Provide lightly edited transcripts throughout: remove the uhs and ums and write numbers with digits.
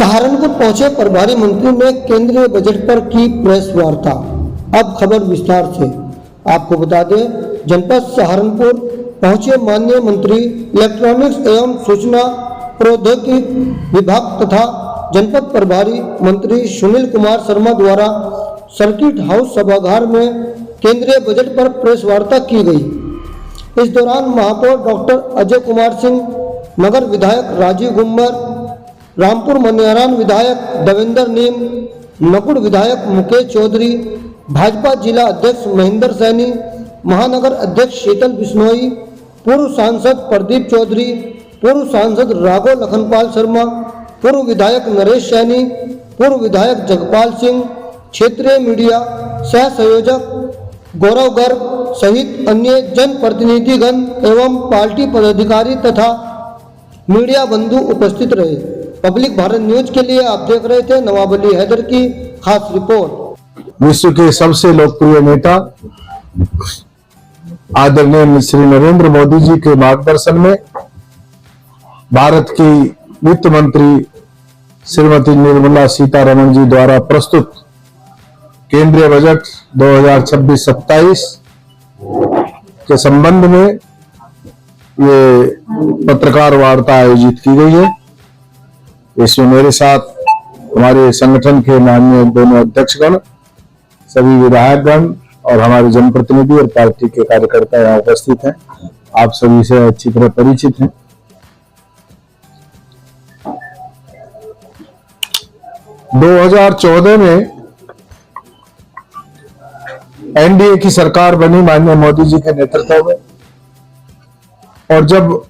सहारनपुर पहुंचे प्रभारी मंत्री ने केंद्रीय बजट पर की प्रेस वार्ता। अब खबर विस्तार से। आपको बता दें, जनपद सहारनपुर पहुंचे माननीय मंत्री इलेक्ट्रॉनिक्स एवं सूचना प्रौद्योगिकी विभाग तथा जनपद प्रभारी मंत्री सुनील कुमार शर्मा द्वारा सर्किट हाउस सभागार में केंद्रीय बजट पर प्रेस वार्ता की गई। इस दौरान महापौर डॉक्टर अजय कुमार सिंह, नगर विधायक राजीव गुम्बर, रामपुर मनियारान विधायक देवेंद्र नीम, नकुड़ विधायक मुकेश चौधरी, भाजपा जिला अध्यक्ष महेंद्र सैनी, महानगर अध्यक्ष शीतल बिश्नोई, पूर्व सांसद प्रदीप चौधरी, पूर्व सांसद राघव लखनपाल शर्मा, पूर्व विधायक नरेश सैनी, पूर्व विधायक जगपाल सिंह, क्षेत्रीय मीडिया सह संयोजक गौरव गर्ग सहित अन्य जनप्रतिनिधिगण एवं पार्टी पदाधिकारी तथा मीडिया बंधु उपस्थित रहे। पब्लिक भारत न्यूज के लिए आप देख रहे थे नवाब अली हैदर की खास रिपोर्ट। विश्व के सबसे लोकप्रिय नेता आदरणीय श्री नरेंद्र मोदी जी के मार्गदर्शन में भारत की वित्त मंत्री श्रीमती निर्मला सीतारमण जी द्वारा प्रस्तुत केंद्रीय बजट 2026-27 के संबंध में ये पत्रकार वार्ता आयोजित की गई है। इसमें मेरे साथ हमारे संगठन के माननीय दोनों अध्यक्षगण, सभी विधायकगण और हमारे जनप्रतिनिधि और पार्टी के कार्यकर्ता यहाँ उपस्थित हैं। आप सभी से अच्छी तरह परिचित हैं। - 2014 में एनडीए की सरकार बनी माननीय मोदी जी के नेतृत्व में, और जब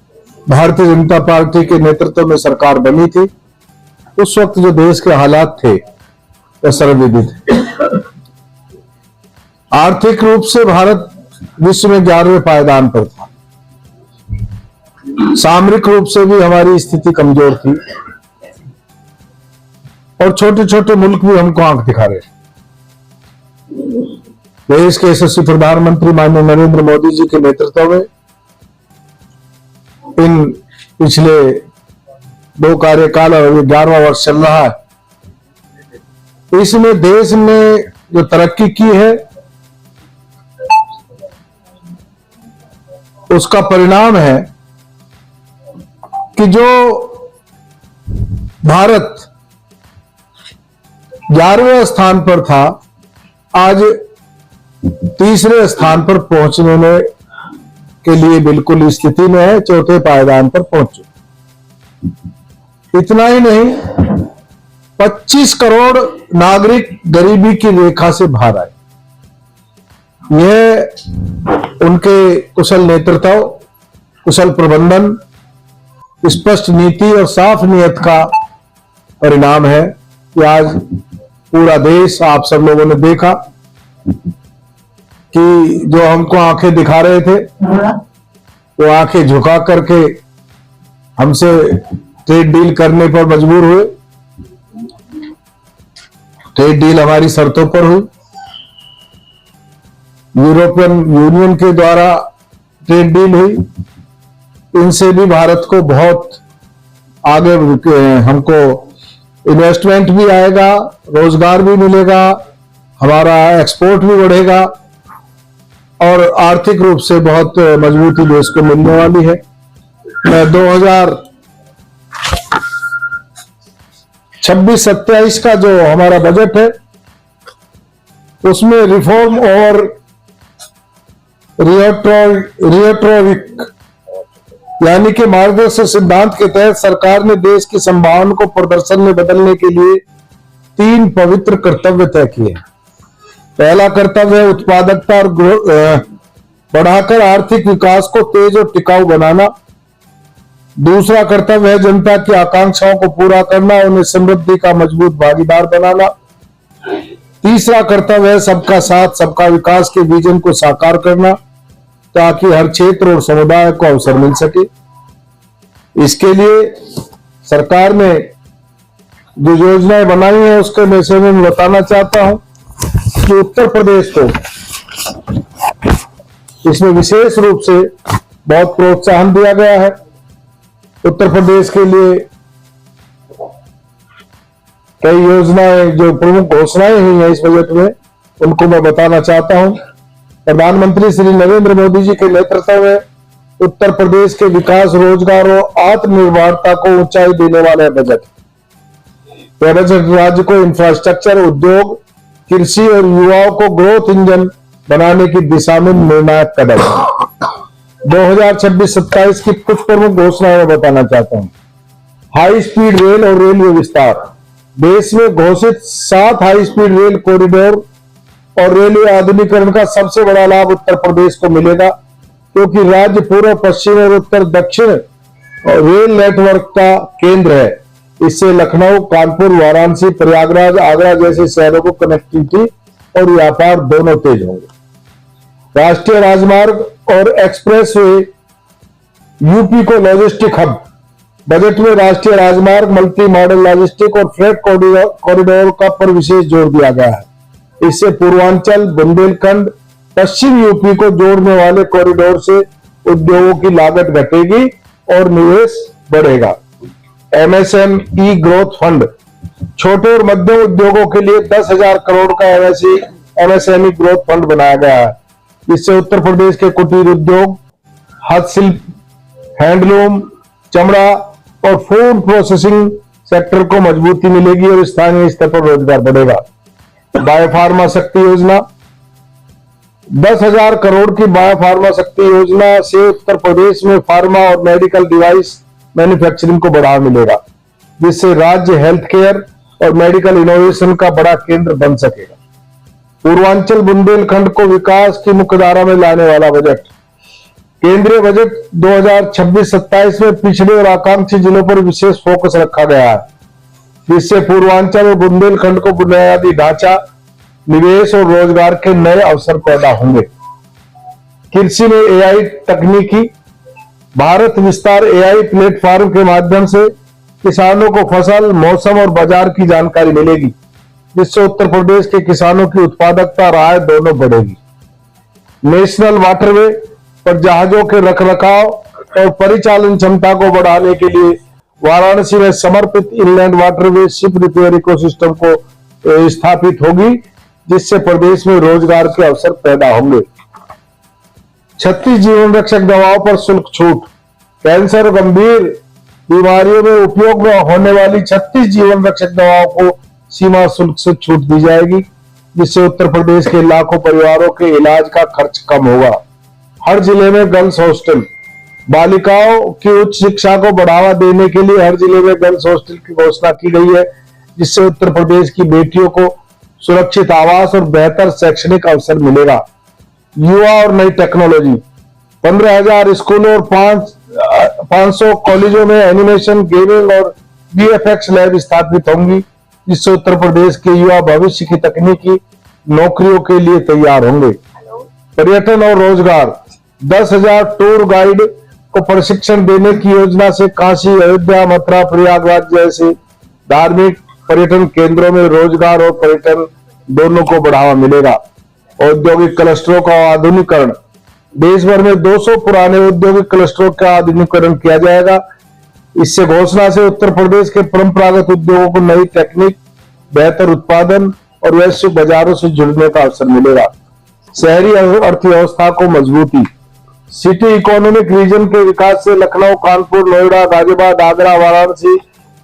भारतीय जनता पार्टी के नेतृत्व में सरकार बनी थी उस वक्त जो देश के हालात थे वह सर्वविदित थे। आर्थिक रूप से भारत विश्व में 11वें पायदान पर था। सामरिक रूप से भी हमारी स्थिति कमजोर थी और छोटे छोटे मुल्क भी हमको आंख दिखा रहे थे। देश के यशस्वी प्रधानमंत्री माननीय नरेंद्र मोदी जी के नेतृत्व में इन पिछले 2 कार्यकाल और 11वां वर्ष चल रहा है, इसमें देश ने जो तरक्की की है उसका परिणाम है कि जो भारत 11वें स्थान पर था आज 3रे स्थान पर पहुंचने में के लिए बिल्कुल स्थिति में है, 4थे पायदान पर पहुंच चुके। इतना ही नहीं, 25 करोड़ नागरिक गरीबी की रेखा से बाहर आए। यह उनके कुशल नेतृत्व, कुशल प्रबंधन, स्पष्ट नीति और साफ नियत का परिणाम है कि आज पूरा देश, आप सब लोगों ने देखा कि जो हमको आंखें दिखा रहे थे वो आंखें झुका करके हमसे ट्रेड डील करने पर मजबूर हुए। ट्रेड डील हमारी शर्तों पर हुई। यूरोपियन यूनियन के द्वारा ट्रेड डील हुई। इनसे भी भारत को बहुत आगे, हमको इन्वेस्टमेंट भी आएगा, रोजगार भी मिलेगा, हमारा एक्सपोर्ट भी बढ़ेगा और आर्थिक रूप से बहुत मजबूती देश को मिलने वाली है। 2026-27 का जो हमारा बजट है उसमें रिफॉर्म और रियोट्रोविक यानी कि मार्गदर्शक सिद्धांत के तहत सरकार ने देश की संभावना को प्रदर्शन में बदलने के लिए 3 पवित्र कर्तव्य तय किए। पहला कर्तव्य है उत्पादकता और बढ़ाकर आर्थिक विकास को तेज और टिकाऊ बनाना। दूसरा कर्तव्य है जनता की आकांक्षाओं को पूरा करना, उन्हें समृद्धि का मजबूत भागीदार बनाना। तीसरा कर्तव्य है सबका साथ सबका विकास के विजन को साकार करना ताकि हर क्षेत्र और समुदाय को अवसर मिल सके। इसके लिए सरकार ने जो योजनाएं बनाई हैं उसके विषय में मैं बताना चाहता हूं कि उत्तर प्रदेश को इसमें विशेष रूप से बहुत प्रोत्साहन दिया गया है। उत्तर प्रदेश के लिए कई योजनाएं जो प्रमुख घोषणाएं हुई हैं इस बजट में, उनको मैं बताना चाहता हूं। प्रधानमंत्री श्री नरेंद्र मोदी जी के नेतृत्व में उत्तर प्रदेश के विकास, रोजगार और आत्मनिर्भरता को ऊंचाई देने वाला बजट। यह बजट राज्य को इंफ्रास्ट्रक्चर, उद्योग, कृषि और युवाओं को ग्रोथ इंजन बनाने की दिशा में निर्णायक कदम है। 2026-27 की कुछ प्रमुख घोषणाएं मैं बताना चाहता हूं। हाई स्पीड रेल और रेलवे विस्तार। देश में घोषित 7 हाई स्पीड रेल कॉरिडोर और रेलवे आधुनिकीकरण का सबसे बड़ा लाभ उत्तर प्रदेश को मिलेगा, क्योंकि राज्य पूर्व, पश्चिम और उत्तर दक्षिण रेल नेटवर्क का केंद्र है। इससे लखनऊ, कानपुर, वाराणसी, प्रयागराज, आगरा जैसे शहरों को कनेक्टिविटी और व्यापार दोनों तेज होंगे। राष्ट्रीय राजमार्ग और एक्सप्रेसवे, यूपी को लॉजिस्टिक हब। बजट में राष्ट्रीय राजमार्ग, मल्टी मॉडल लॉजिस्टिक और फ्रेट कॉरिडोर का पर विशेष जोर दिया गया है। इससे पूर्वांचल, बुंदेलखंड, पश्चिम यूपी को जोड़ने वाले कॉरिडोर से उद्योगों की लागत घटेगी और निवेश बढ़ेगा। एमएसएमई ग्रोथ फंड, छोटे और मध्यम उद्योगों के लिए 10,000 करोड़ का एमएसएमई ग्रोथ फंड बनाया गया है। इससे उत्तर प्रदेश के कुटीर उद्योग, हस्तशिल्प, हैंडलूम, चमड़ा और फूड प्रोसेसिंग सेक्टर को मजबूती मिलेगी और स्थानीय स्तर पर रोजगार बढ़ेगा। बायोफार्मा शक्ति योजना, 10,000 करोड़ की बायोफार्मा शक्ति योजना से उत्तर प्रदेश में फार्मा और मेडिकल डिवाइस मैन्युफैक्चरिंग को बढ़ावा मिलेगा, जिससे राज्य हेल्थ केयर और मेडिकल इनोवेशन का बड़ा केंद्र बन सकेगा। पूर्वांचल, बुंदेलखंड को विकास की मुख्यधारा में लाने वाला बजट। केंद्रीय बजट 2026-27 में पिछड़े और आकांक्षी जिलों पर विशेष फोकस रखा गया है, जिससे पूर्वांचल और बुंदेलखंड को बुनियादी ढांचा, निवेश और रोजगार के नए अवसर पैदा होंगे। कृषि में एआई तकनीकी। भारत विस्तार एआई प्लेटफॉर्म के माध्यम से किसानों को फसल, मौसम और बाजार की जानकारी मिलेगी, जिससे उत्तर प्रदेश के किसानों की उत्पादकता और आय दोनों बढ़ेगी। नेशनल वाटरवे पर जहाजों के रखरखाव और परिचालन क्षमता को बढ़ाने के लिए वाराणसी में समर्पित inland waterway ship repair ecosystem को स्थापित होगी, जिससे प्रदेश में रोजगार के अवसर पैदा होंगे। 36 जीवन रक्षक दवाओं पर शुल्क छूट। कैंसर और गंभीर बीमारियों में उपयोग में होने वाली 36 जीवन रक्षक दवाओं को सीमा शुल्क से छूट दी जाएगी, जिससे उत्तर प्रदेश के लाखों परिवारों के इलाज का खर्च कम होगा। हर जिले में गर्ल्स हॉस्टल। बालिकाओं की उच्च शिक्षा को बढ़ावा देने के लिए हर जिले में गर्ल्स हॉस्टल की घोषणा की गई है, जिससे उत्तर प्रदेश की बेटियों को सुरक्षित आवास और बेहतर शैक्षणिक अवसर मिलेगा। युवा और नई टेक्नोलॉजी। 15,000 स्कूलों और 500 कॉलेजों में एनिमेशन, गेमिंग और वीएफएक्स लैब स्थापित होंगी, जिससे उत्तर प्रदेश के युवा भविष्य की तकनीकी नौकरियों के लिए तैयार होंगे। पर्यटन और रोजगार। 10,000 टूर गाइड को प्रशिक्षण देने की योजना से काशी, अयोध्या, मथुरा, प्रयागराज जैसे धार्मिक पर्यटन केंद्रों में रोजगार और पर्यटन दोनों को बढ़ावा मिलेगा। औद्योगिक क्लस्टरों का आधुनिकीकरण। देश भर में 200 पुराने औद्योगिक क्लस्टरों का आधुनिकीकरण किया जाएगा। इससे घोषणा से उत्तर प्रदेश के परंपरागत उद्योगों को नई तकनीक, बेहतर उत्पादन और वैश्विक बाजारों से जुड़ने का अवसर मिलेगा। शहरी अर्थव्यवस्था को मजबूती। सिटी इकोनॉमिक रीजन के विकास से लखनऊ, कानपुर, नोएडा, गाजियाबाद, आगरा, वाराणसी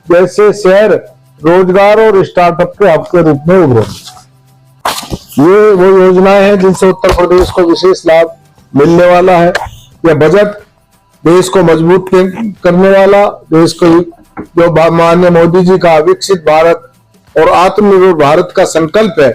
जैसे शहर रोजगार और स्टार्टअप के हब के रूप में उभरेंगे। ये वो योजनाएं हैं जिनसे उत्तर प्रदेश को विशेष लाभ मिलने वाला है। यह बजट देश को मजबूत करने वाला, देश को जो माननीय मोदी जी का विकसित भारत और आत्मनिर्भर भारत का संकल्प है,